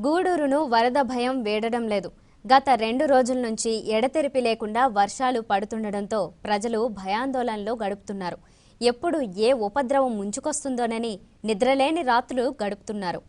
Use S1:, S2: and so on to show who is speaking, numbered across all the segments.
S1: గూడూరును వరద భయం వేడడం లేదు. గత 2 రోజుల నుంచి ఎడతెరిపి లేకుండా వర్షాలు పడుతుండటంతో ప్రజలు భయాందోళనలో గడుపుతున్నారు. ఎప్పుడు ఏ ఉపద్రవం ముంచుకొస్తుందోనని నిద్రలేని రాత్రులు గడుపుతున్నారు.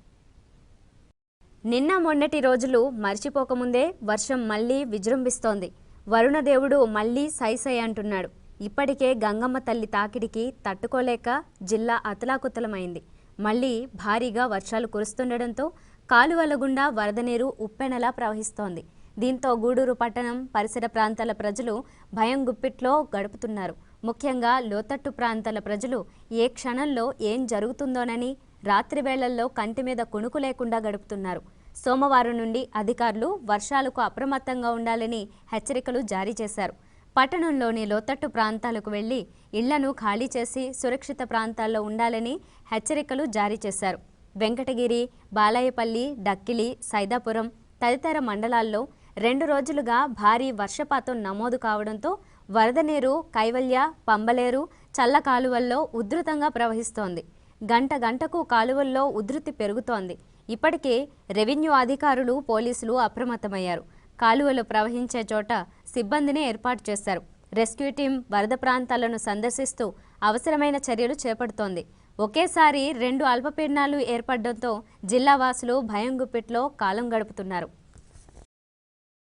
S1: నిన్న మొన్నటి రోజులు మర్చిపోకముందే వర్షం మళ్లీ విజృంభిస్తోంది. వరుణదేవుడు మళ్లీ సై అంటున్నాడు. ఇప్పటికే గంగమ్మ తల్లి తాకిడికి తట్టుకోలేక జిల్లా అతలాకుతలమైంది. మళ్లీ భారీగా వర్షాలు కురుస్తుండటంతో కాలువల గుండా వరద నీరు ఉప్పెనలా ప్రవహిస్తోంది. దీంతో గూడూరు పట్టణం పరిసర ప్రాంతాల ప్రజలు భయం గుప్పిట్లో గడుపుతున్నారు. ముఖ్యంగా లోతట్టు ప్రాంతాల ప్రజలు ఏ క్షణంలో ఏం జరుగుతుందోనని రాత్రి వేళల్లో కంటి మీద కునుకు లేకుండా గడుపుతున్నారు. సోమవారం నుండి అధికారులు వర్షాలకు అప్రమత్తంగా ఉండాలని హెచ్చరికలు జారీ చేశారు. పట్టణంలోని లోతట్టు ప్రాంతాలకు వెళ్లి ఇళ్లను ఖాళీ చేసి సురక్షిత ప్రాంతాల్లో ఉండాలని హెచ్చరికలు జారీ చేశారు. వెంకటగిరి, బాలాయపల్లి, డక్కిలి, సైదాపురం తదితర మండలాల్లో 2 రోజులుగా భారీ వర్షపాతం నమోదు కావడంతో వరద నీరు కైవల్య, పంబలేరు, చల్ల కాలువల్లో ఉధృతంగా ప్రవహిస్తోంది. గంటకు కాలువల్లో ఉధృతి పెరుగుతోంది. ఇప్పటికే రెవెన్యూ అధికారులు, పోలీసులు అప్రమత్తమయ్యారు. కాలువలు ప్రవహించే చోట సిబ్బందిని ఏర్పాటు చేశారు. రెస్క్యూ టీం వరద ప్రాంతాలను సందర్శిస్తూ అవసరమైన చర్యలు చేపడుతోంది. ఒకేసారి 2 అల్పపీడనాలు ఏర్పడడంతో జిల్లా వాసులు భయం గుప్పిట్లో కాలం గడుపుతున్నారు.